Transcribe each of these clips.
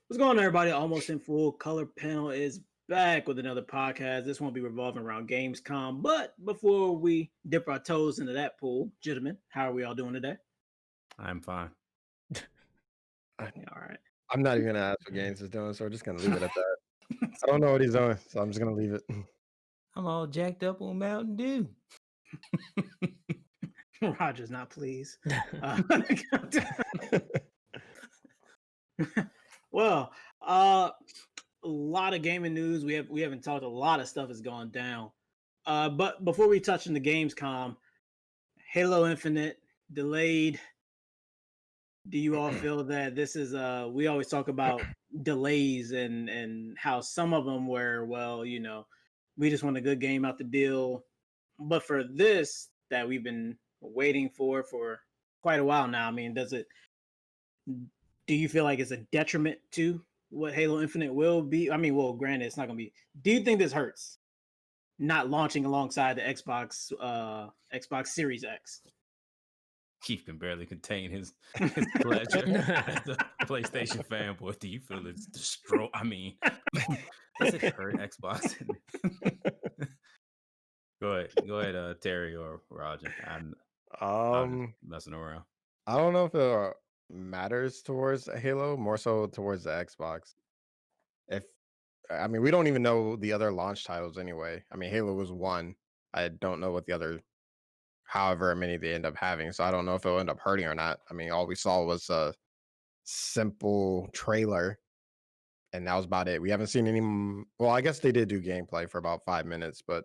What's going on, everybody? Almost in Full Color Panel is back with another podcast. This won't be revolving around Gamescom, but before we dip our toes into that pool, gentlemen, how are we all doing today? I'm fine. All right. I'm not even gonna ask what Gaines is doing, so we're just gonna leave it at that. I don't know what he's doing, so I'm just gonna leave it. I'm all jacked up on Mountain Dew. Roger's not pleased. Well, a lot of gaming news. We haven't talked. A lot of stuff has gone down. But before we touch on the Gamescom, Halo Infinite delayed. Do you all feel that this is we always talk about delays and how some of them were, well, we just want a good game out the deal. But for this that we've been waiting for quite a while now, I mean, do you feel like it's a detriment to what Halo Infinite will be? I mean, well, granted, it's not going to be. Do you think this hurts not launching alongside the Xbox Series X? Keith can barely contain his pleasure as a PlayStation fanboy. Do you feel it's destroyed? I mean, does it hurt Xbox? Go ahead, Terry or Roger. I'm just messing around. I don't know if it matters towards Halo, more so towards the Xbox. We don't even know the other launch titles anyway. I mean, Halo was one. I don't know what the other, however many they end up having, so I don't know if it'll end up hurting or not. I mean, all we saw was a simple trailer, and that was about it. We haven't seen any. Well, I guess they did do gameplay for about 5 minutes, but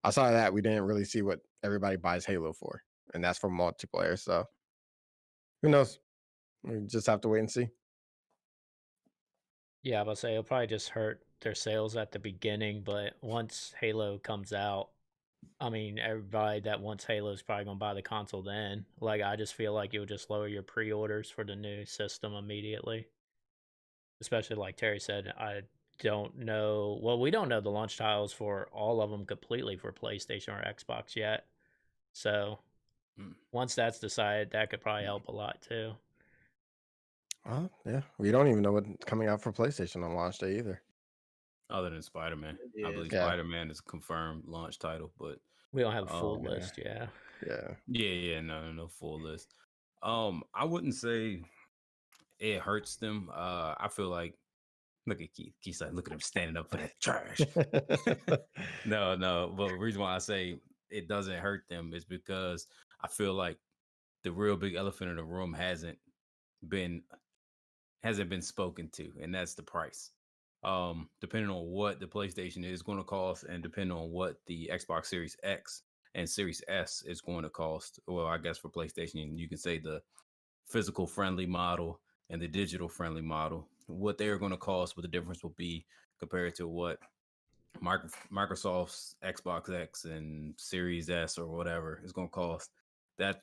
outside of that, we didn't really see what everybody buys Halo for, and that's for multiplayer. So who knows? We just have to wait and see. Yeah, I was say it'll probably just hurt their sales at the beginning, but once Halo comes out, I mean, everybody that wants Halo is probably gonna buy the console then. Like, I just feel like it would just lower your pre-orders for the new system immediately. Especially like Terry said, I don't know. Well, we don't know the launch titles for all of them completely for PlayStation or Xbox yet. So once that's decided, that could probably help a lot too. Yeah, we don't even know what's coming out for PlayStation on launch day either. Other than Spider-Man. I believe Yeah. Spider-Man is a confirmed launch title, but we don't have a full list. Yeah. No full list. I wouldn't say it hurts them. I feel like, look at Keith. Keith's like, look at him standing up for that trash. No. But the reason why I say it doesn't hurt them is because I feel like the real big elephant in the room hasn't been spoken to, and that's the price. Depending on what the PlayStation is going to cost, and depending on what the Xbox Series X and Series S is going to cost. Well, I guess for PlayStation, you can say the physical friendly model and the digital friendly model, what they're going to cost, what the difference will be compared to what Microsoft's Xbox X and Series S or whatever is going to cost. That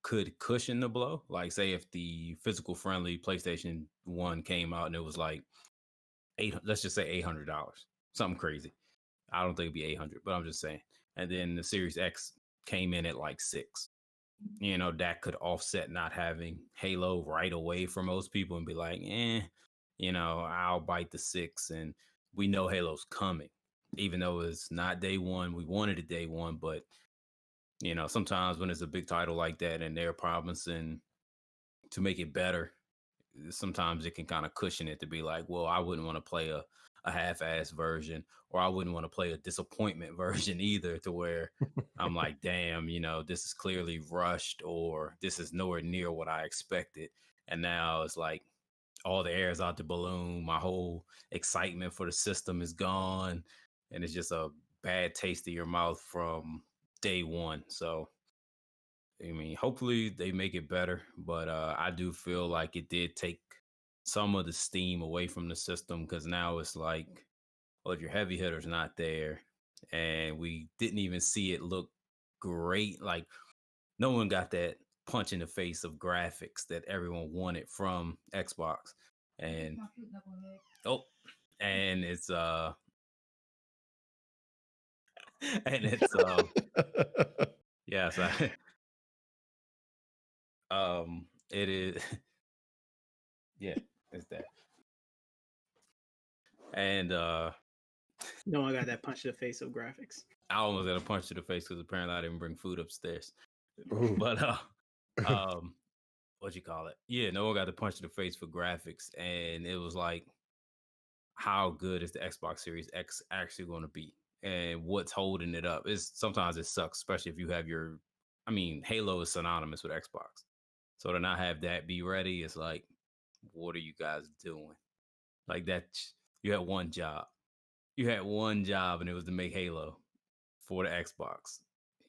could cushion the blow. Like, say if the physical friendly PlayStation 1 came out and it was like let's just say $800, something crazy. I don't think it'd be $800, but I'm just saying. And then the Series X came in at like $600. That could offset not having Halo right away for most people and be like, I'll bite the $600. And we know Halo's coming, even though it's not day one. We wanted it day one, but sometimes when it's a big title like that and they're promising to make it better, sometimes it can kind of cushion it to be like, well, I wouldn't want to play a half-ass version, or I wouldn't want to play a disappointment version either, to where I'm like, damn, this is clearly rushed, or this is nowhere near what I expected. And now it's like all the air is out the balloon. My whole excitement for the system is gone. And it's just a bad taste in your mouth from day one. So, I mean, hopefully they make it better, but I do feel like it did take some of the steam away from the system, because now it's like, well, if your heavy hitter's not there, and we didn't even see it look great, like no one got that punch in the face of graphics that everyone wanted from Xbox, and and it's yes, it is. Yeah, it's that. And No one got that punch to the face of graphics. I almost got a punch to the face because apparently I didn't bring food upstairs. Ooh. But what you call it? Yeah, no one got the punch to the face for graphics, and it was like, how good is the Xbox Series X actually going to be, and what's holding it up? Is sometimes it sucks, especially if you have your. I mean, Halo is synonymous with Xbox, so to not have that be ready is like, what are you guys doing? Like that, you had one job. You had one job, and it was to make Halo for the Xbox.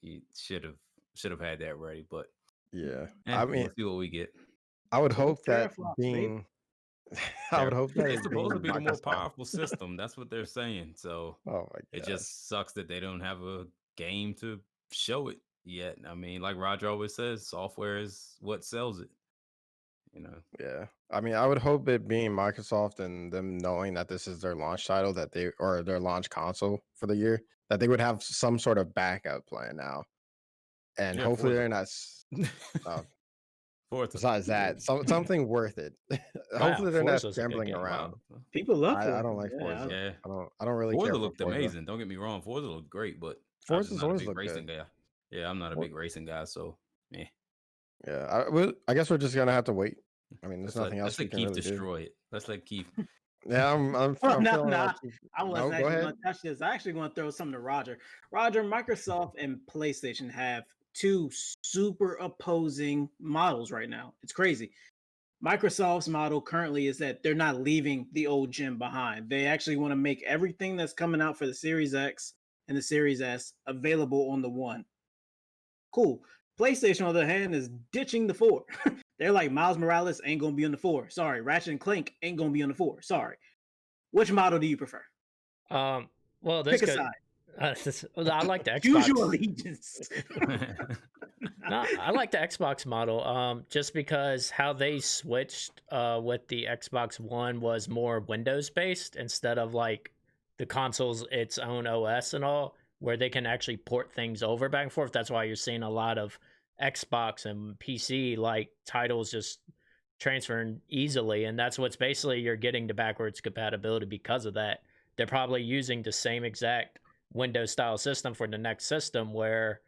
You should have had that ready, but Yeah, I mean, we'll see what we get. I would Couple hope that teraflops, baby. being, I would hope that It's it supposed to being be the more Microsoft. powerful system. That's what they're saying. So Oh my it god. just sucks that they don't have a game to show it yet. I mean, like Roger always says, software is what sells it. You know. Yeah. I mean, I would hope it being Microsoft and them knowing that this is their launch title or their launch console for the year, that they would have some sort of backup plan now. And Yeah, hopefully Forza. they're not Forza. besides that, something worth it. Hopefully they're not Forza's a good scrambling game. around. People love I Forza. don't like Yeah, Forza. Yeah. I don't really Forza care for looked Forza. amazing. Don't get me wrong. Forza looked great, but I'm just Forza's not a always big looked racing good. guy. Yeah, I'm not a For- big racing guy, so yeah. Yeah, I guess we're just gonna have to wait. I mean, there's nothing else Let's we let can Keith really do. destroy it. Let's let Keith. Yeah, I'm Well, feeling no, like I no, wasn't go actually ahead. going to touch this. I actually want to throw something to Roger. Roger, Microsoft and PlayStation have two super opposing models right now. It's crazy. Microsoft's model currently is that they're not leaving the old gym behind. They actually want to make everything that's coming out for the Series X and the Series S available on the One. Cool. PlayStation, on the other hand, is ditching the 4. They're like, Miles Morales ain't going to be on the 4. Sorry. Ratchet and Clank ain't going to be on the 4. Sorry. Which model do you prefer? Well, this Pick a could. side. I like the Choose your Xbox. allegiance. No, I like the Xbox model. Just because how they switched with the Xbox One was more Windows based instead of like the console's its own OS and all, where they can actually port things over back and forth. That's why you're seeing a lot of Xbox and PC like titles just transferring easily, and that's what's basically you're getting to backwards compatibility because of that. They're probably using the same exact Windows style system for the next system where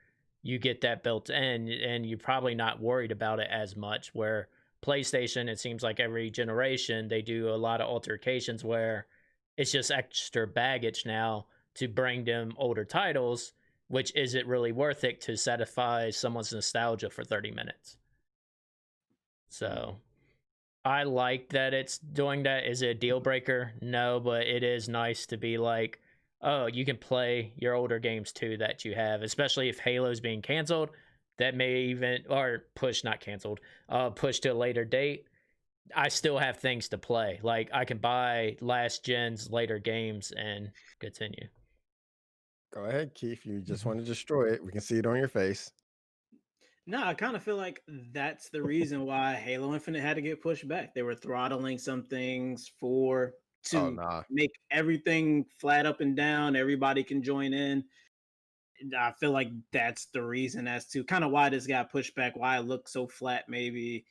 you get that built in and you're probably not worried about it as much. Where PlayStation, it seems like every generation they do a lot of altercations where it's just extra baggage now to bring them older titles, which isn't really worth it to satisfy someone's nostalgia for 30 minutes. So I like that it's doing that. Is it a deal breaker? No, but it is nice to be like, oh, you can play your older games too that you have, especially if Halo's being canceled. That may even, or push, not canceled, push to a later date. I still have things to play. Like I can buy last gen's later games and continue. Go ahead, Keith. You just want to destroy it. We can see it on your face. No, I kind of feel like that's the reason why Halo Infinite had to get pushed back. They were throttling some things Oh to nah. make everything flat up and down. Everybody can join in. I feel like that's the reason as to kind of why this got pushed back, why it looked so flat, maybe.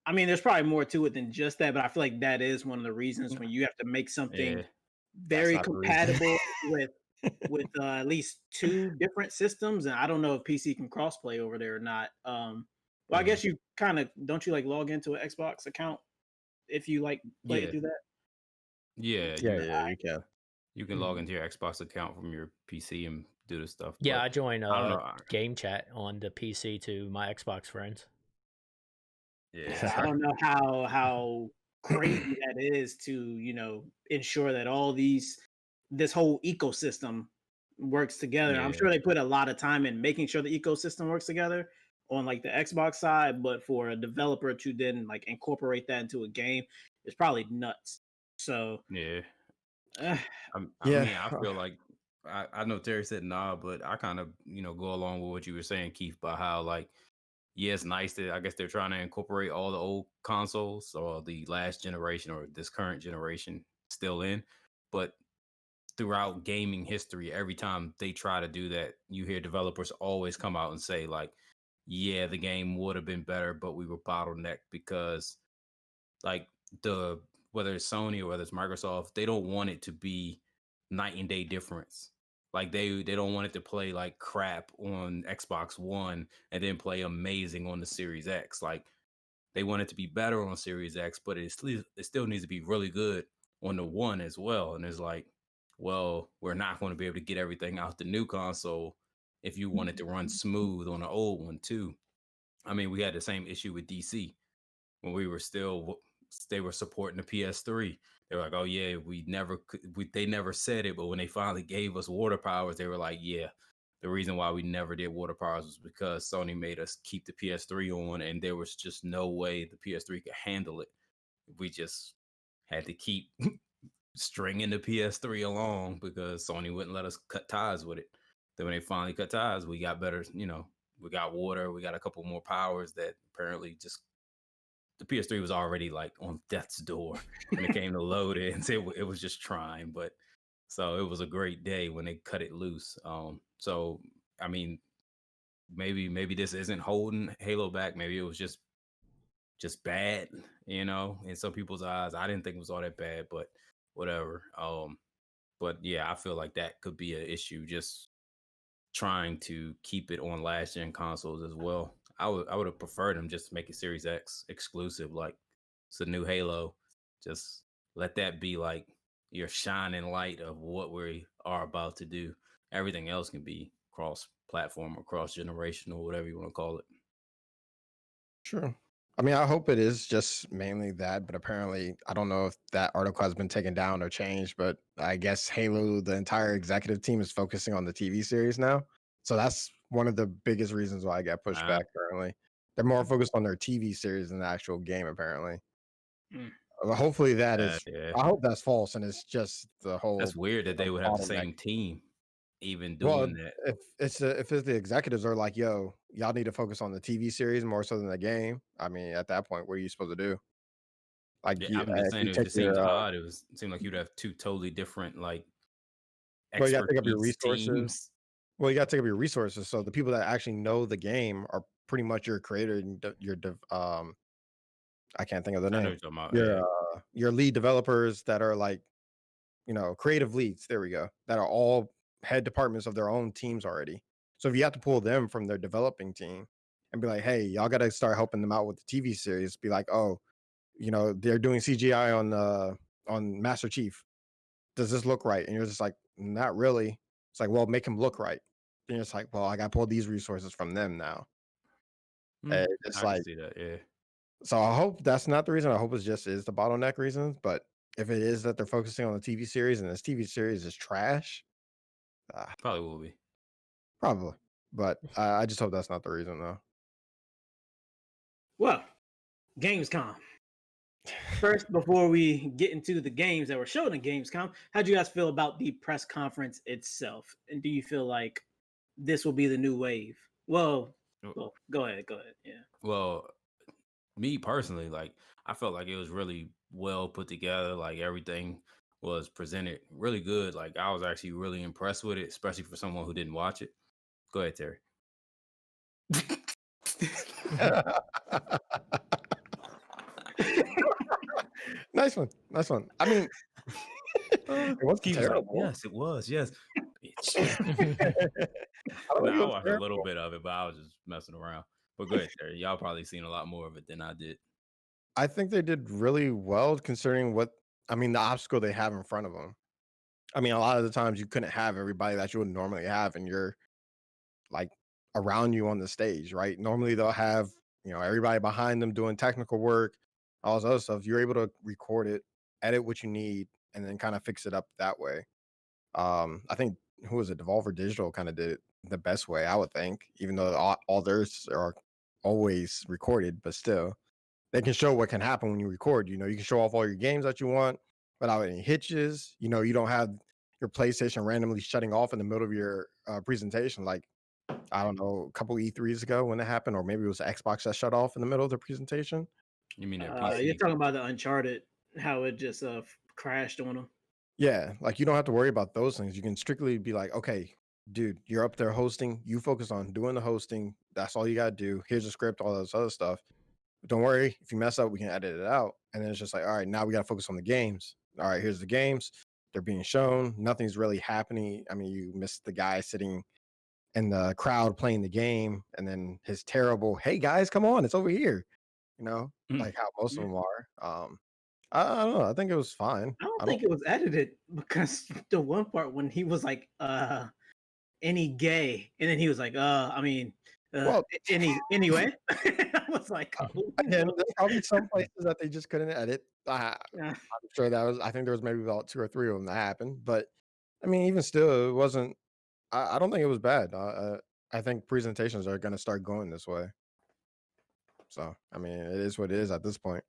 I mean, there's probably more to it than just that, but I feel like that is one of the reasons when you have to make something Yeah. very not the reason. compatible with at least two different systems, and I don't know if PC can crossplay over there or not. Well, I guess you kind of don't you like log into an Xbox account if you like play it through that. Yeah, Yeah, you can. you can log into your Xbox account from your PC and do the stuff. Yeah, but I join I don't know. game chat on the PC to my Xbox friends. Yeah, I don't know how crazy that is to ensure that all this whole ecosystem works together. I'm Yeah. sure they put a lot of time in making sure the ecosystem works together on like the Xbox side, but for a developer to then like incorporate that into a game is probably nuts. So yeah. uh, I Yeah. mean, I feel like I know Terry said nah, but I kind of go along with what you were saying, Keith, about how like yeah, it's nice that I guess they're trying to incorporate all the old consoles or the last generation or this current generation still in, but throughout gaming history, every time they try to do that, you hear developers always come out and say like, yeah, the game would have been better, but we were bottlenecked because like the whether it's Sony or whether it's Microsoft, they don't want it to be night and day difference. Like they don't want it to play like crap on Xbox One and then play amazing on the Series X. Like they want it to be better on Series X, but it still needs to be really good on the One as well. And it's like, well, we're not going to be able to get everything out the new console if you want it to run smooth on the old one too. I mean, we had the same issue with DC when we were they were supporting the PS3. They were like, oh yeah, they never said it, but when they finally gave us water powers, they were like, yeah, the reason why we never did water powers was because Sony made us keep the PS3 on, and there was just no way the PS3 could handle it. We just had to keep stringing the PS3 along because Sony wouldn't let us cut ties with it. Then when they finally cut ties, we got better, we got water, we got a couple more powers that apparently just the PS3 was already like on death's door when it came to load it, and it was just trying. But so it was a great day when they cut it loose. So I mean, maybe this isn't holding Halo back. Maybe it was just bad, in some people's eyes. I didn't think it was all that bad, but whatever. But yeah, I feel like that could be an issue. Just trying to keep it on last gen consoles as well. I would have preferred them just to make it Series X exclusive, like it's a new Halo. Just let that be like your shining light of what we are about to do. Everything else can be cross-platform or cross-generational, whatever you want to call it. Sure. I mean, I hope it is just mainly that, but apparently, I don't know if that article has been taken down or changed, but I guess Halo, the entire executive team is focusing on the TV series now. So that's one of the biggest reasons why I got pushed back currently. They're more focused on their TV series than the actual game, apparently. Hopefully that is, Yeah. I hope that's false and it's just the whole. That's weird that they would have the same team even doing that. If the executives are like, yo, y'all need to focus on the TV series more so than the game. I mean, at that point, what are you supposed to do? Like, Yeah, I'm just saying, it just seems odd. It seemed like you'd have two totally different like well, you got to take up your expertise resources. teams. Well, you got to take up your resources. So the people that actually know the game are pretty much your creator and I can't think of the I know name. what you're talking about. Your lead developers that are like, creative leads. There we go. That are all head departments of their own teams already. So if you have to pull them from their developing team and be like, hey, y'all got to start helping them out with the TV series. Be like, oh, they're doing CGI on Master Chief. Does this look right? And you're just like, not really. It's like, well, make him look right. Then it's like, well, I got to pull these resources from them now. It's I like, can see that, yeah. So I hope that's not the reason. I hope it just is the bottleneck reasons. But if it is that they're focusing on the TV series and this TV series is trash, Probably will be. probably. But I just hope that's not the reason, though. Well, Gamescom. First, before we get into the games that were shown in Gamescom, how do you guys feel about the press conference itself? And do you feel like this will be the new wave? Well, go ahead. Yeah. Well, me personally, like I felt like it was really well put together. Like everything was presented really good. Like I was actually really impressed with it, especially for someone who didn't watch it. Go ahead, Terry. Nice one. I mean, it was terrible. Yes, it was. Yes. I watched a little bit of it, but I was just messing around. But go ahead, Terry. Y'all probably seen a lot more of it than I did. I think they did really well considering the obstacle they have in front of them. I mean, a lot of the times you couldn't have everybody that you would normally have, and you're like around you on the stage, right? Normally they'll have, everybody behind them doing technical work, all this other stuff. You're able to record it, edit what you need, and then kind of fix it up that way. I think, who was it? Devolver Digital kind of did it the best way, I would think, even though all theirs are always recorded, but still. They can show what can happen when you record. You can show off all your games that you want without any hitches. You don't have your PlayStation randomly shutting off in the middle of your presentation. Like, I don't know, a couple E3s ago when it happened, or maybe it was Xbox that shut off in the middle of the presentation. You mean you're talking about the Uncharted, how it just crashed on them? Yeah, like you don't have to worry about those things. You can strictly be like, okay, dude, you're up there hosting. You focus on doing the hosting. That's all you got to do. Here's a script, all this other stuff. Don't worry, if you mess up, we can edit it out. and then it's just like, all right, now we got to focus on the games. All right, here's the games. They're being shown. Nothing's really happening. I mean, you missed the guy sitting in the crowd playing the game, and then his terrible, "Hey guys, come on, it's over here." Like how most of them are. I don't know. I think it was fine. I don't think it was edited because the one part when he was like, any gay, and then he was like, I mean, Well, anyway. I was like, again, there's probably some places that they just couldn't edit. I'm sure that was. I think there was maybe about 2 or 3 of them that happened, but I mean, even still, it wasn't. I don't think it was bad. I think presentations are going to start going this way. So I mean, it is what it is at this point.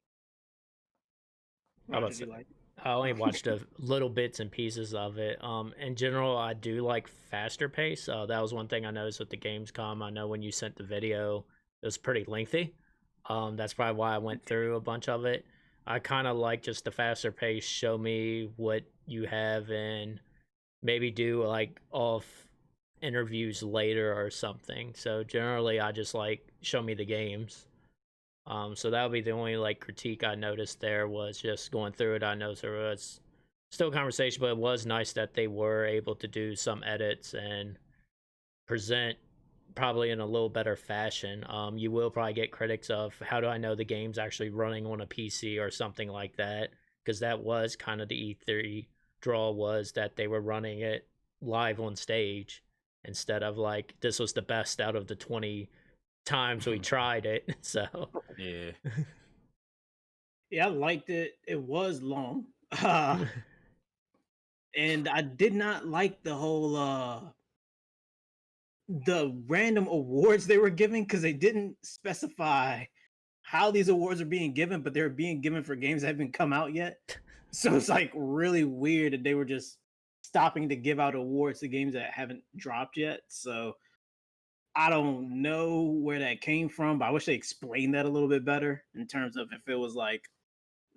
I only watched little bits and pieces of it. In general, I do like faster pace. That was one thing I noticed with the Gamescom. I know when you sent the video, it was pretty lengthy. That's probably why I went through a bunch of it. I kind of like just the faster pace. Show me what you have, and maybe do like off interviews later or something. So generally, I just like show me the games. So that would be the only like critique I noticed there, was just going through it. I know there was still conversation, but it was nice that they were able to do some edits and present probably in a little better fashion. You will probably get critics of, how do I know the game's actually running on a PC or something like that? Because that was kind of the E3 draw, was that they were running it live on stage instead of like, this was the best out of the 20 times we tried it. So yeah, I liked it. It was long, and I did not like the whole the random awards they were giving, because they didn't specify how these awards are being given, but they're being given for games that haven't come out yet. So it's like really weird that they were just stopping to give out awards to games that haven't dropped yet. So I don't know where that came from, but I wish they explained that a little bit better, in terms of if it was like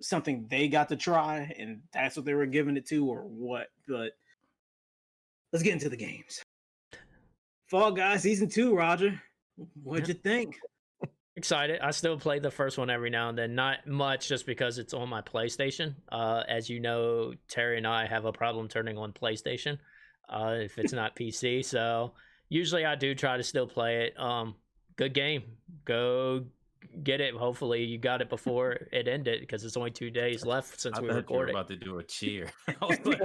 something they got to try and that's what they were giving it to, or what. But let's get into the games. Fall Guys Season 2, Roger. What'd you think? Excited. I still play the first one every now and then. Not much, just because it's on my PlayStation. As you know, Terry and I have a problem turning on PlayStation if it's not PC. So usually I do try to still play it. Good game. Go get it. Hopefully you got it before it ended, because it's only 2 days left since we recorded. You were about to do a cheer. I was like,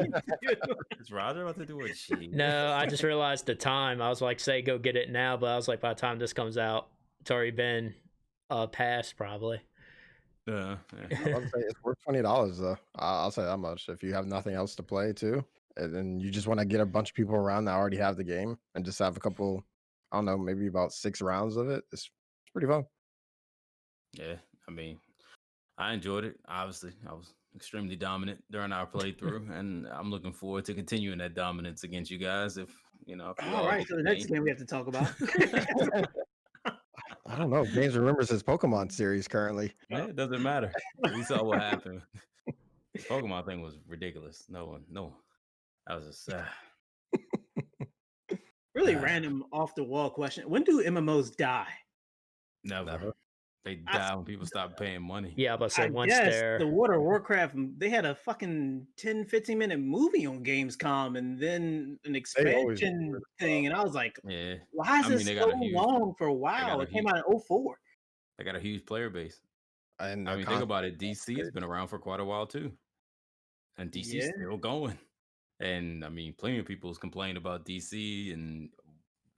is Roger about to do a cheer? No, I just realized the time. I was like, say go get it now, but I was like, by the time this comes out, it's already been past probably. I'll say it's worth $20 though. I'll say that much. If you have nothing else to play too, and then you just want to get a bunch of people around that already have the game and just have a couple, I don't know, maybe about 6 rounds of it, it's pretty fun. Yeah, I mean, I enjoyed it. Obviously, I was extremely dominant during our playthrough, and I'm looking forward to continuing that dominance against you guys. If you know, all right. So the next game we have to talk about. I don't know. Games remembers his Pokemon series currently. Yeah, it doesn't matter. We saw what happened. The Pokemon thing was ridiculous. No. I was just really random, off the wall question. When do MMOs die? Never. They die when people stop paying money. Yeah, but so once the World of Warcraft, they had a fucking 10-15 minute movie on Gamescom, and then an expansion thing, and I was like, yeah, why is it so long for a while? It came out in 2004. They got a huge player base. And I mean, think about it. DC has been around for quite a while too, and DC's still going. And I mean, plenty of people's complained about DC, and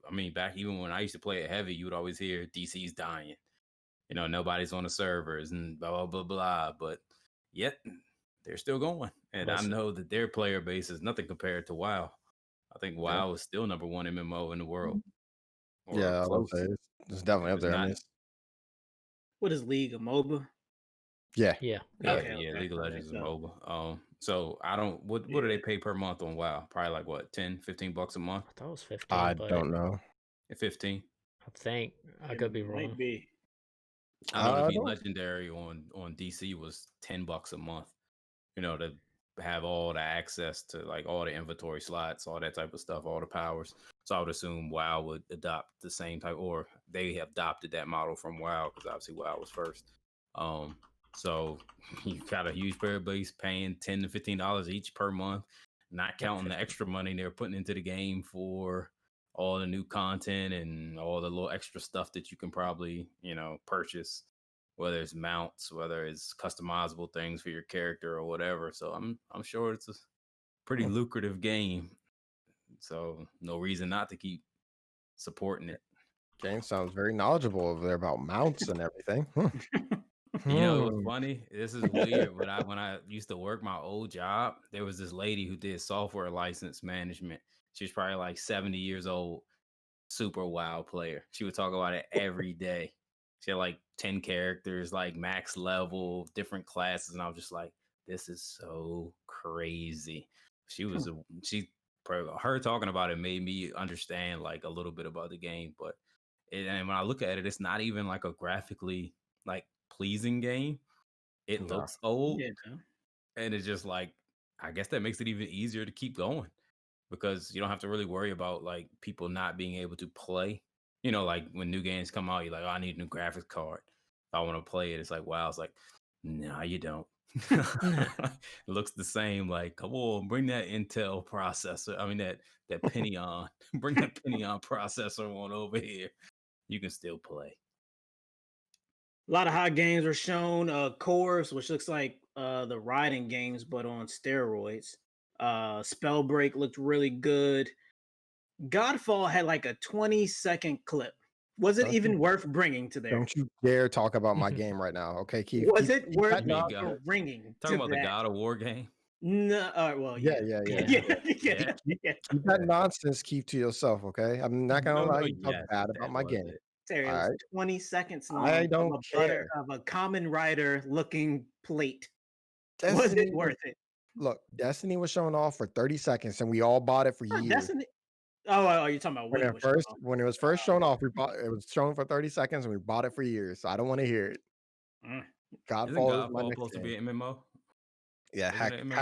I mean, back even when I used to play it heavy, you would always hear DC's dying. You know, nobody's on the servers and blah, blah, blah, blah. But yet, they're still going. And I know that their player base is nothing compared to WoW. I think WoW is still number 1 MMO in the world. Yeah, I would say it's definitely up there. What is League, a MOBA? Yeah. Okay. League of Legends is a MOBA. So I don't, what do they pay per month on WoW? Probably like what, $10-15 a month? I thought it was 15. I don't know. 15? I think I could be wrong. Might be. I know Legendary on DC was $10 a month, you know, to have all the access to like all the inventory slots, all that type of stuff, all the powers. So I would assume WoW would adopt the same type, or they have adopted that model from WoW, because obviously WoW was first. So you got a huge player base paying $10 to $15 each per month, not counting the extra money they're putting into the game for all the new content and all the little extra stuff that you can probably, purchase, whether it's mounts, whether it's customizable things for your character or whatever. So I'm sure it's a pretty lucrative game. So no reason not to keep supporting it. Game sounds very knowledgeable over there about mounts and everything. You know, it was funny. This is weird, but when I used to work my old job, there was this lady who did software license management. She was probably like 70 years old, super wild player. She would talk about it every day. She had like 10 characters, like max level, different classes, and I was just like, this is so crazy. Her talking about it made me understand like a little bit about the game, but and when I look at it, it's not even like a graphically like pleasing game. It looks old, and it's just like, I guess that makes it even easier to keep going because you don't have to really worry about like people not being able to play. Like when new games come out, you're like, oh, I need a new graphics card if I want to play it. It's like, wow, it's like, no, you don't. It looks the same. Like, come on, bring that Intel processor. I mean that Pentium. Bring that Pentium processor on over here. You can still play. A lot of hot games were shown. Course, which looks like the riding games, but on steroids. Spellbreak looked really good. Godfall had like a 20-second clip. Was it even worth bringing to there? Don't you dare talk about my game right now, okay, Keith? Was it worth bringing? Talking about the God of War game? No, well, yeah. Keep that nonsense, Keith, to yourself, okay? I'm not gonna allow you to talk bad about my game. Terry, it was 20 seconds long. I don't care. Of a common rider looking plate. Destiny, was it worth it? Look, Destiny was showing off for 30 seconds, and we all bought it for years. Destiny. Oh, you're talking about when it was first shown off. It was shown for 30 seconds, and we bought it for years. So I don't want to hear it. Godfall is supposed to be an MMO. Yeah, hack and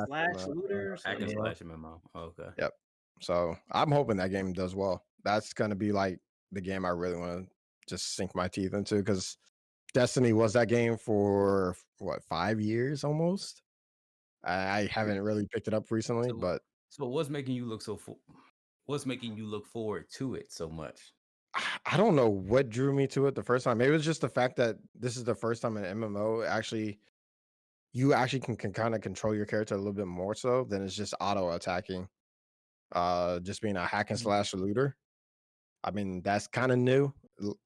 slash looter. Hack and slash MMO. Okay. Yep. So I'm hoping that game does well. That's gonna be like the game I really want to just sink my teeth into, because Destiny was that game for 5 years almost. I haven't really picked it up recently, but what's making you look What's making you look forward to it so much? I don't know what drew me to it the first time. Maybe it was just the fact that this is the first time in MMO you actually can kind of control your character a little bit more so than it's just auto attacking. Just being a hack and slash looter. I mean, that's kind of new.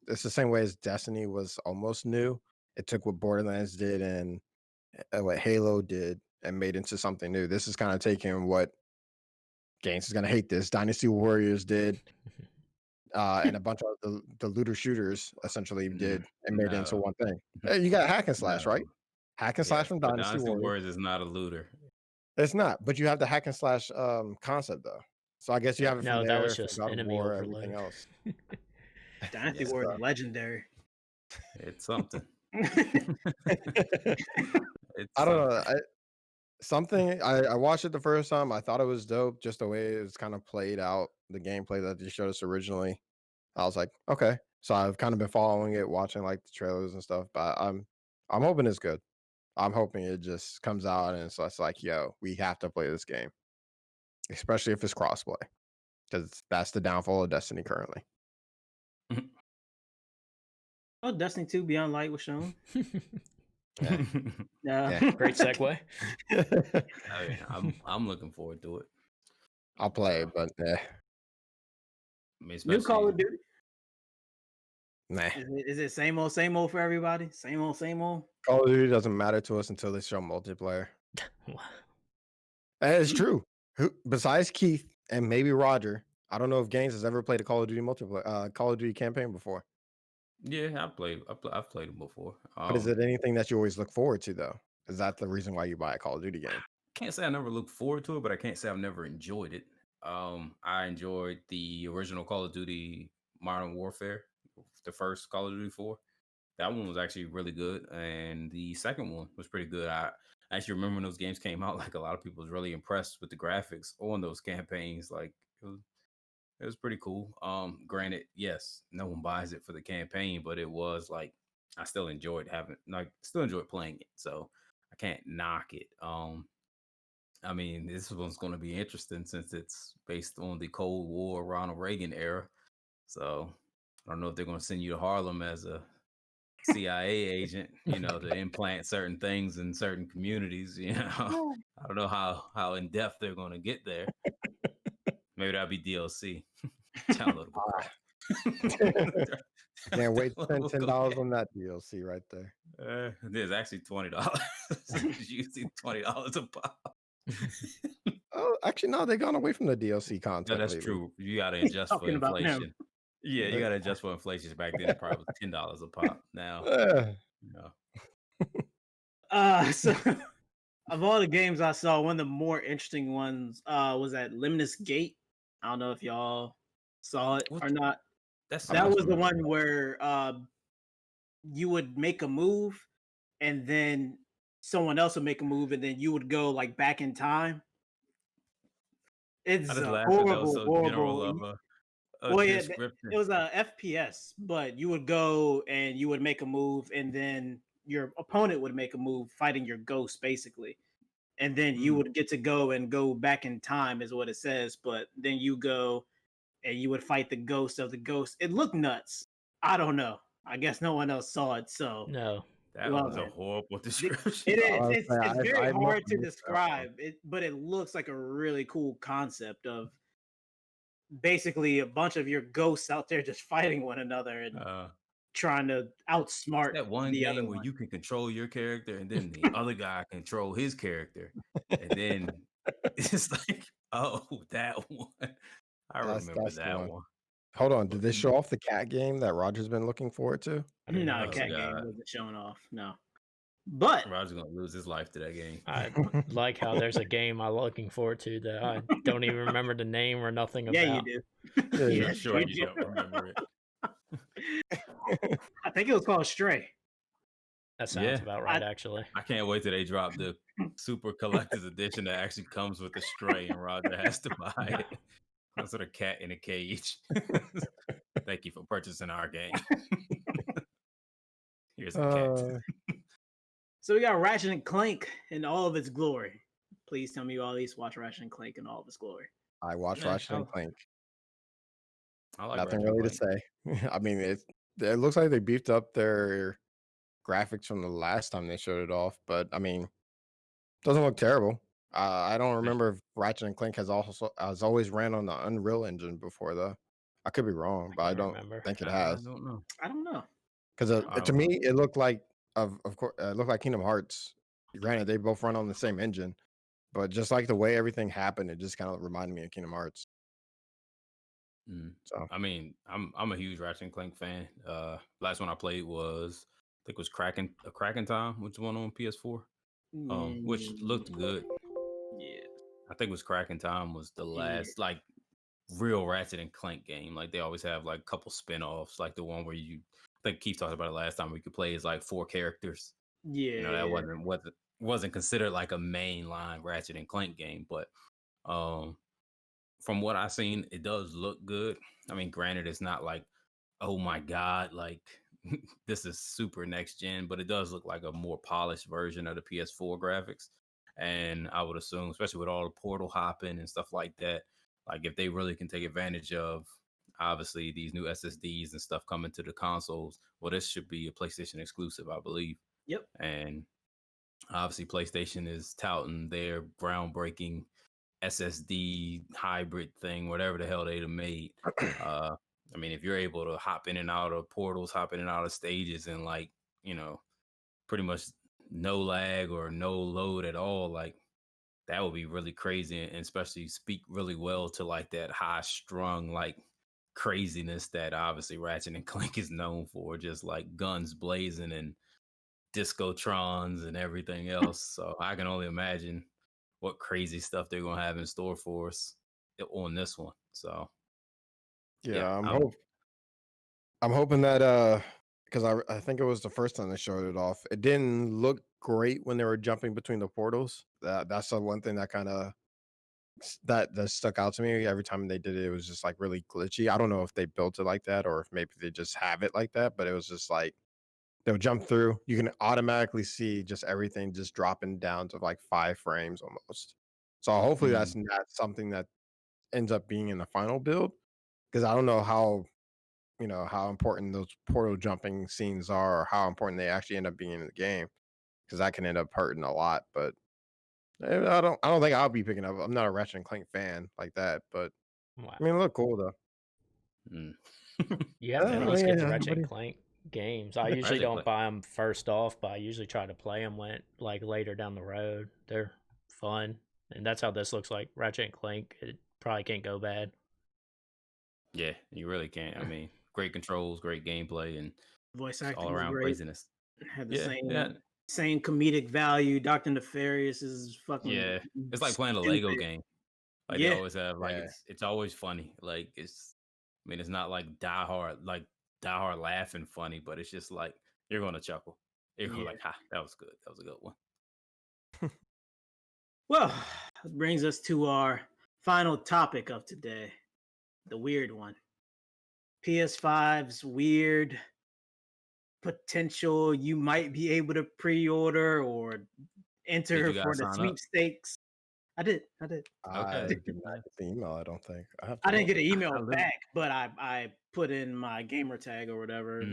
It's the same way as Destiny was almost new. It took what Borderlands did and what Halo did and made into something new. This is kind of taking what Games is gonna hate this. Dynasty Warriors did, and a bunch of the looter shooters essentially did and made it into one thing. Hey, you got hack and slash, right? Hack and slash from Dynasty Warriors is not a looter. It's not, but you have the hack and slash concept though. So I guess you have it from there. That was just enemy War, overload. Everything else. Dynasty Warriors legendary. It's something. I don't know. I watched it the first time. I thought it was dope, just the way it was kind of played out, the gameplay that they showed us originally. I was like, okay. So I've kind of been following it, watching like the trailers and stuff. But I'm hoping it's good. I'm hoping it just comes out and it's like, yo, we have to play this game, especially if it's crossplay, because that's the downfall of Destiny currently. Oh, Destiny 2 Beyond Light was shown. Yeah. Great segue. I'm looking forward to it. I'll play, but New Call of Duty. Nah. Is it same old for everybody? Same old. Call of Duty doesn't matter to us until they show multiplayer. And it's true. Who besides Keith and maybe Roger? I don't know if Gaines has ever played a Call of Duty multiplayer, Call of Duty campaign before. Yeah, I've played them before. But is it anything that you always look forward to though? Is that the reason why you buy a Call of Duty game? Can't say I never looked forward to it, but I can't say I've never enjoyed it. I enjoyed the original Call of Duty Modern Warfare, the first Call of Duty 4. That one was actually really good, and the second one was pretty good. I actually remember when those games came out, like a lot of people was really impressed with the graphics on those campaigns. Like it was pretty cool. Granted, yes, no one buys it for the campaign, but it was like I still enjoyed playing it. So I can't knock it. I mean, this one's going to be interesting since it's based on the Cold War Ronald Reagan era. So I don't know if they're going to send you to Harlem as a CIA agent, to implant certain things in certain communities. I don't know how in depth they're going to get there. Maybe that'll be DLC. Downloadable crap. Can't wait to spend $10 on that DLC right there. There's actually $20. Usually $20 a pop. Oh, actually, no, they've gone away from the DLC concept. No, that's lately. true. You got to adjust for inflation. Yeah, you got to adjust for inflation. Back then, it probably was $10 a pop. Now, So of all the games I saw, one of the more interesting ones was at Lemnis Gate. I don't know if y'all saw it or not. That was the one where you would make a move, and then someone else would make a move, and then you would go like back in time. It's horrible. It was a FPS, but you would go and you would make a move, and then your opponent would make a move, fighting your ghost basically, and then you would get to go back in time, is what it says. But then you go and you would fight the ghost of the ghost. It looked nuts. I don't know. I guess no one else saw it, so no. That was a horrible description. It is. It's very hard to describe it, but it looks like a really cool concept of basically a bunch of your ghosts out there just fighting one another and trying to outsmart that one the game other where one. you can control your character and then the other guy control his character, and then it's like, oh, that one. I remember that one. Hold on, did they show off the cat game that Roger's been looking forward to? No, the cat game wasn't showing off. No, but Roger's gonna lose his life to that game. I like how there's a game I'm looking forward to that I don't even remember the name or nothing about. Yeah, you do. Yeah, sure you don't remember it. I think it was called Stray. That sounds about right, actually. I can't wait till they drop the super collector's edition that actually comes with the Stray, and Roger has to buy it. That's sort of cat in a cage. Thank you for purchasing our game. Here's a cat. So we got Ratchet and Clank in all of its glory. Please tell me you all at least watch Ratchet and Clank in all of its glory. I watched Ratchet and Clank. I like nothing really to say. I mean, it looks like they beefed up their graphics from the last time they showed it off, but I mean, doesn't look terrible. I don't remember if Ratchet and Clank has always ran on the Unreal Engine before, though. I could be wrong, but I don't think it has. I don't know. Because to me, it looked like of course it looked like Kingdom Hearts. Granted, they both run on the same engine, but just like the way everything happened, it just kind of reminded me of Kingdom Hearts. So I mean, I'm a huge Ratchet and Clank fan. Last one I played was, I think it was Cracking Time, which one on PS4, which looked good. Yeah, I think it was Cracking Time was the last like real Ratchet and Clank game. Like they always have like a couple spin-offs, like the one where I think Keith talked about it last time, where you could play as like 4 characters. Yeah, that wasn't considered like a mainline Ratchet and Clank game, but from what I've seen, it does look good. I mean, granted, it's not like, oh my god, like this is super next gen, but it does look like a more polished version of the PS4 graphics. And I would assume, especially with all the portal hopping and stuff like that, like if they really can take advantage of obviously these new SSDs and stuff coming to the consoles, well, this should be a PlayStation exclusive, I believe. Yep. And obviously PlayStation is touting their groundbreaking SSD hybrid thing, whatever the hell they'd have made. I mean, if you're able to hop in and out of portals, hop in and out of stages, and like, pretty much no lag or no load at all, like that would be really crazy, and especially speak really well to like that high strung like craziness that obviously Ratchet and Clank is known for, just like guns blazing and discotrons and everything else. So I can only imagine what crazy stuff they're gonna have in store for us on this one. So yeah, I'm hoping that because I think it was the first time they showed it off. It didn't look great when they were jumping between the portals. That's the one thing that kind of that stuck out to me. Every time they did it, it was just like really glitchy. I don't know if they built it like that or if maybe they just have it like that, but it was just like they'll jump through. You can automatically see just everything just dropping down to like 5 frames almost. So hopefully that's not something that ends up being in the final build, because I don't know how how important those portal jumping scenes are, or how important they actually end up being in the game, because that can end up hurting a lot. But I don't think I'll be picking up. I'm not a Ratchet and Clank fan like that, but Wow. I mean, it look cool though. You have to at least yeah, get the Ratchet and but Clank games. I usually Ratchet don't Clank. buy them first off, but I usually try to play them like later down the road. They're fun, and that's how this looks like. Ratchet and Clank, it probably can't go bad. Yeah, you really can't. I mean, great controls, great gameplay, and Voice just all acting was around great. craziness. Had the Yeah, same comedic value. Dr. Nefarious is fucking yeah. It's like playing a stupid. Lego game. Like they Yeah. always have, like Yeah. it's always funny. Like I mean, it's not like die hard laughing funny, but it's just like you're gonna chuckle. You're gonna Yeah. like, ha, that was good. That was a good one. Well, that brings us to our final topic of today, the weird one. PS5's weird potential you might be able to pre-order or enter you guys for the sign up? I did. I Okay. did not get the email. I don't think I didn't get an I email literally- back, but I put in my gamer tag or whatever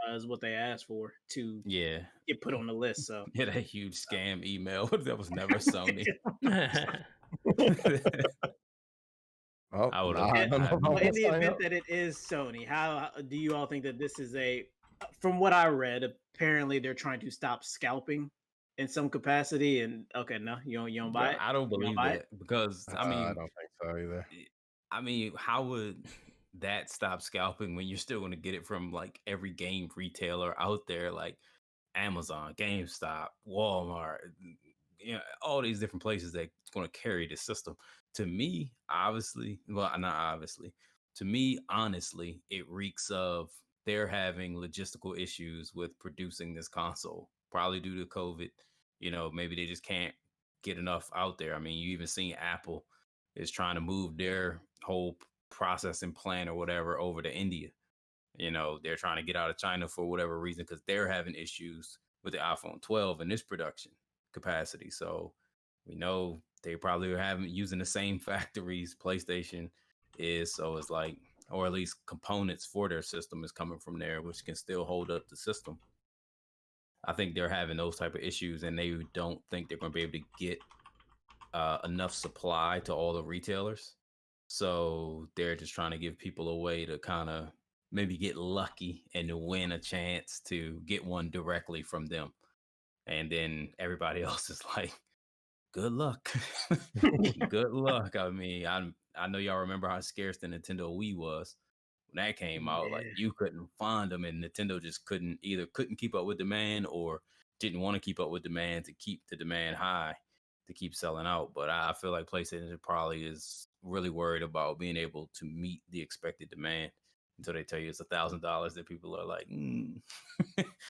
is what they asked for to Yeah, get put on the list. So yeah, that huge scam email that was never Sony. Oh, I would nah, I have. don't know if I well, wanna in the sign event up. that it is Sony, how do you all think that this is from what I read, apparently they're trying to stop scalping in some capacity. And okay, no, you don't buy it. I don't You don't believe buy that because I mean, I don't think so either. I mean, how would that stop scalping when you're still going to get it from like every game retailer out there, like Amazon, GameStop, Walmart, all these different places that's going to carry the system? To me, obviously, well, not obviously, to me, honestly, it reeks of they're having logistical issues with producing this console, probably due to COVID. Maybe they just can't get enough out there. I mean, you even seen Apple is trying to move their whole processing plant or whatever over to India. They're trying to get out of China for whatever reason because they're having issues with the iPhone 12 and its production capacity. So we know they probably are using the same factories PlayStation is. So it's like, or at least components for their system is coming from there, which can still hold up the system. I think they're having those type of issues, and they don't think they're going to be able to get enough supply to all the retailers. So they're just trying to give people a way to kind of maybe get lucky and to win a chance to get one directly from them. And then everybody else is like, good luck. Good luck. I mean, I know y'all remember how scarce the Nintendo Wii was when that came out. Like you couldn't find them, and Nintendo just couldn't keep up with demand or didn't want to keep up with demand to keep the demand high to keep selling out. But I feel like PlayStation probably is really worried about being able to meet the expected demand until they tell you it's $1,000 that people are like,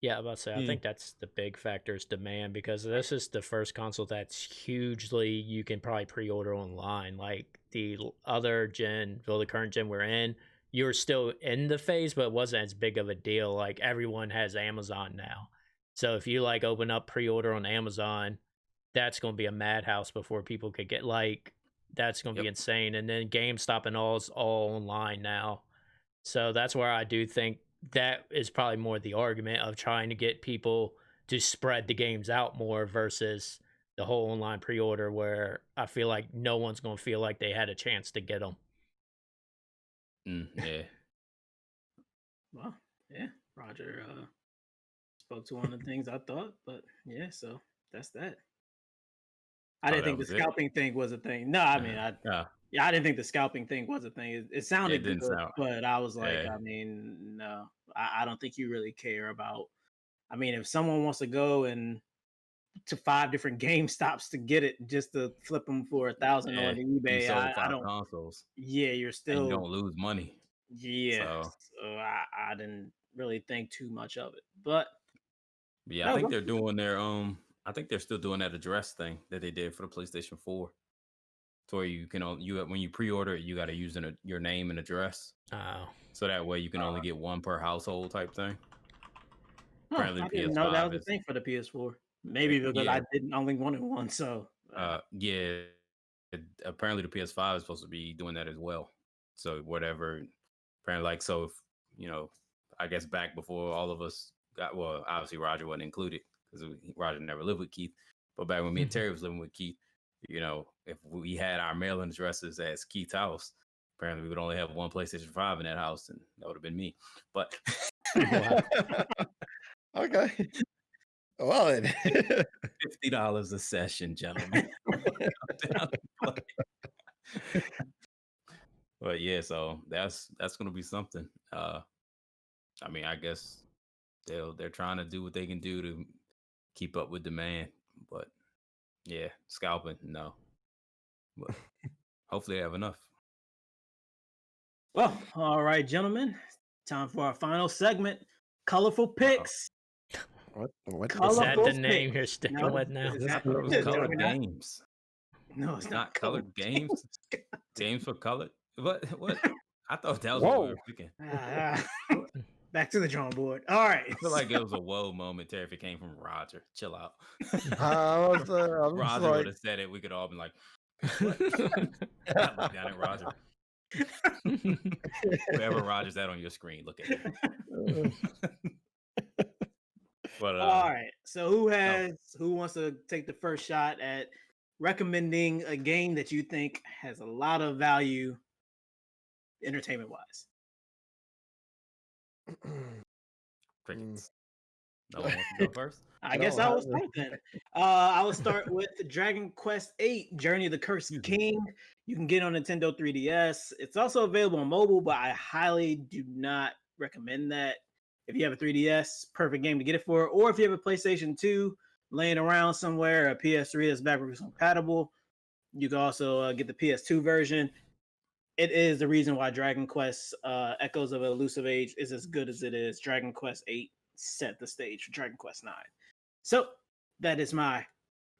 Yeah, I'm about to say, I think that's the big factor is demand, because this is the first console that's hugely, you can probably pre-order online. Like the other gen, well, the current gen we're in, you're still in the phase, but it wasn't as big of a deal. Like everyone has Amazon now. So if you like open up pre-order on Amazon, that's going to be a madhouse before people could get that's going to be insane. And then GameStop and all is all online now. So that's where I do think that is probably more the argument of trying to get people to spread the games out more versus the whole online pre-order, where I feel like no one's going to feel like they had a chance to get them. Yeah. Well, yeah, Roger spoke to one of the things I thought, but yeah, so that's that. I didn't think the scalping thing was a thing. No, I mean, I didn't think the scalping thing was a thing. It sounded good, but I was like, I mean, no, I don't think you really care about. I mean, if someone wants to go and to 5 different GameStops to get it just to flip them for $1,000 on eBay, I don't. Consoles. Yeah, you're still. And you don't lose money. Yeah, so I didn't really think too much of it, but yeah, I think they're doing their I think they're still doing that address thing that they did for the PlayStation 4. So where you can when you pre-order it, you got to use your name and address. Oh. So that way you can only get one per household type thing. Apparently I the didn't know that PS5 was a is thing for the PS4. Maybe because yeah. I didn't only wanted one, so Yeah. Apparently the PS5 is supposed to be doing that as well. So whatever, apparently, like, so if I guess back before all of us got, well, obviously Roger wasn't included because Roger never lived with Keith, but back when me and Terry was living with Keith, if we had our mailing addresses as Keith's house, apparently we would only have one PlayStation 5 in that house, and that would have been me. But Okay. Well, then. $50 a session, gentlemen. But yeah, so that's gonna be something. I mean, I guess they're trying to do what they can do to keep up with demand, but yeah, scalping, no. But hopefully they have enough. Well, all right, gentlemen. Time for our final segment. Colorful picks. What? Is that the Colorful name pick. you're sticking No, with now? this is This I thought it was is colored we're not- games. No, it's Not colored games. Games for colored. What? I thought that was what we were picking. Back to the drawing board. All right. I feel like it was a whoa moment, Terry, if it came from Roger. Chill out. I was Roger like, would have said it. We could all been like, what? I look down at Roger. Wherever Roger's at on your screen, look at it. But all right. So who wants to take the first shot at recommending a game that you think has a lot of value entertainment wise? crickets. No one wants to go first. I guess I will start then. I will start with Dragon Quest VIII: Journey of the Cursed King. You can get on Nintendo 3DS. It's also available on mobile, but I highly do not recommend that. If you have a 3DS, perfect game to get it for. Or if you have a PlayStation 2 laying around somewhere, a PS3 that's backwards compatible, you can also get the PS2 version. It is the reason why Dragon Quest Echoes of Elusive Age is as good as it is. Dragon Quest VIII set the stage for Dragon Quest IX. So that is my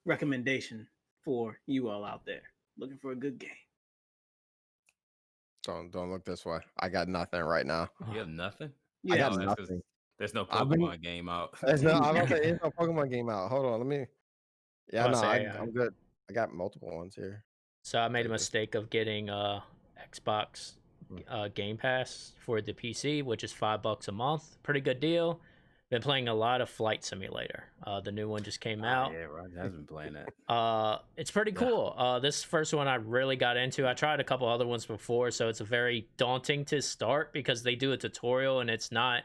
recommendation for you all out there looking for a good game. Don't look this way. I got nothing right now. You have nothing? Yeah, I got Oh, that's 'cause nothing. there's no I've been- Pokemon game out. There's no Pokemon game out. Hold on, let me. Yeah, I'll no, say, I'm good. I got multiple ones here. So I made a Take this. mistake of getting Xbox Game Pass for the PC, which is $5 a month. Pretty good deal. Been playing a lot of Flight Simulator. The new one just came out. Yeah, Roger has been playing that. It's pretty cool. This first one I really got into. I tried a couple other ones before, so it's a very daunting to start because they do a tutorial and it's not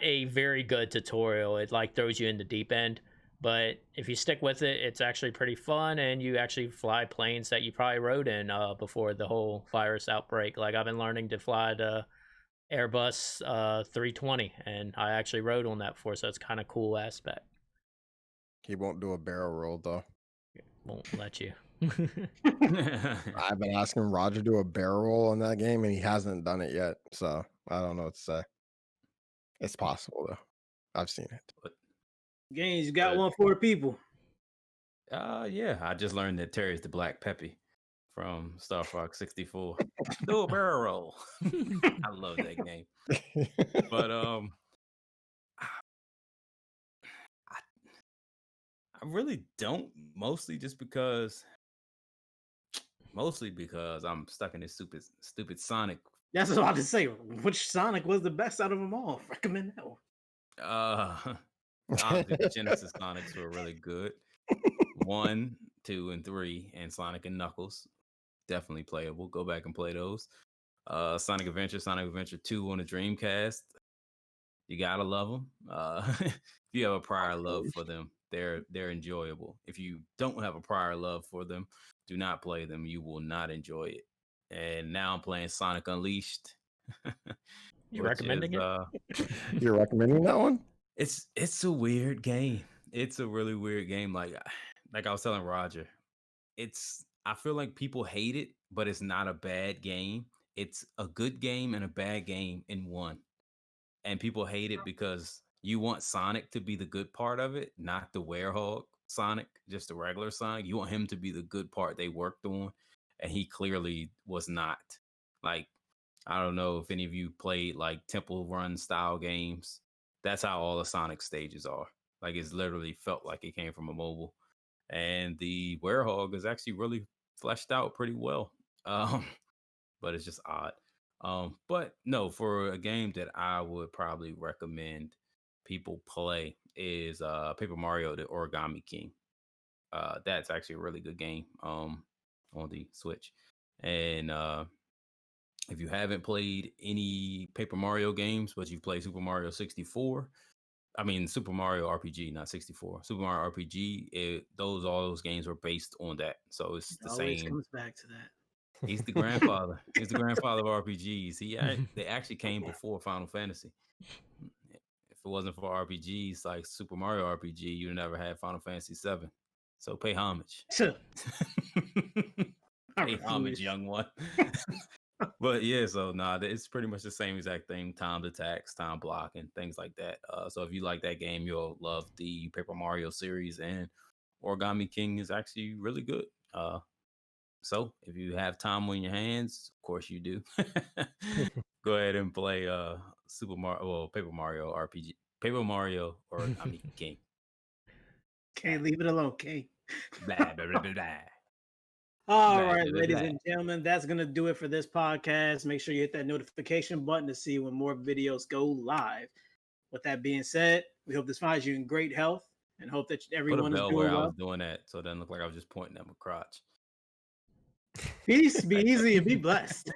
a very good tutorial. It like throws you in the deep end. But if you stick with it, it's actually pretty fun, and you actually fly planes that you probably rode in before the whole virus outbreak. Like I've been learning to fly the Airbus 320, and I actually rode on that before, so it's kind of cool aspect. He won't do a barrel roll though. Won't let you. I've been asking Roger to do a barrel roll in that game, and he hasn't done it yet. So I don't know what to say. It's possible though. I've seen it. Games, you got one for the people. Yeah, I just learned that Terry's the Black Peppy from Star Fox 64. Do a barrel roll. I love that game. But I really don't, mostly because I'm stuck in this stupid Sonic. That's what I was about to say. Which Sonic was the best out of them all? Recommend that one. Honestly, the Genesis Sonics were really good. 1, 2, and 3, and Sonic and Knuckles, definitely playable. Go back and play those. Sonic Adventure 2 on the Dreamcast. You gotta love them. If you have a prior love for them, they're enjoyable. If you don't have a prior love for them, do not play them. You will not enjoy it. And now I'm playing Sonic Unleashed. You recommending it? You're recommending that one? It's a weird game. It's a really weird game. Like I was telling Roger, I feel like people hate it, but it's not a bad game. It's a good game and a bad game in one. And people hate it because you want Sonic to be the good part of it, not the werehog Sonic, just the regular Sonic. You want him to be the good part they worked on, and he clearly was not. Like, I don't know if any of you played like Temple Run style games that's how all the Sonic stages are. Like it's literally felt like it came from a mobile. And the Werehog is actually really fleshed out pretty well. But it's just odd. But no, for a game that I would probably recommend people play is Paper Mario: The Origami King. That's actually a really good game on the Switch. And if you haven't played any Paper Mario games, but you've played Super Mario 64, I mean Super Mario RPG, not 64. Super Mario RPG, all those games were based on that. So it's the always same. comes back to that. He's the grandfather. He's the grandfather of RPGs. They actually came before Final Fantasy. If it wasn't for RPGs like Super Mario RPG, you'd never had Final Fantasy 7. So pay homage. Pay homage, young one. But yeah, so it's pretty much the same exact thing. Timed attacks, time block, and things like that. So if you like that game, you'll love the Paper Mario series, and Origami King is actually really good. So if you have time on your hands, of course you do, go ahead and play Paper Mario RPG, Paper Mario Origami King. Can't leave it alone, King. Blah, blah, blah, blah, blah. All right, ladies and gentlemen, that's going to do it for this podcast. Make sure you hit that notification button to see when more videos go live. With that being said, we hope this finds you in great health and hope that everyone is doing well. I was doing that, so it doesn't look like I was just pointing at my crotch. Peace, be easy, and be blessed.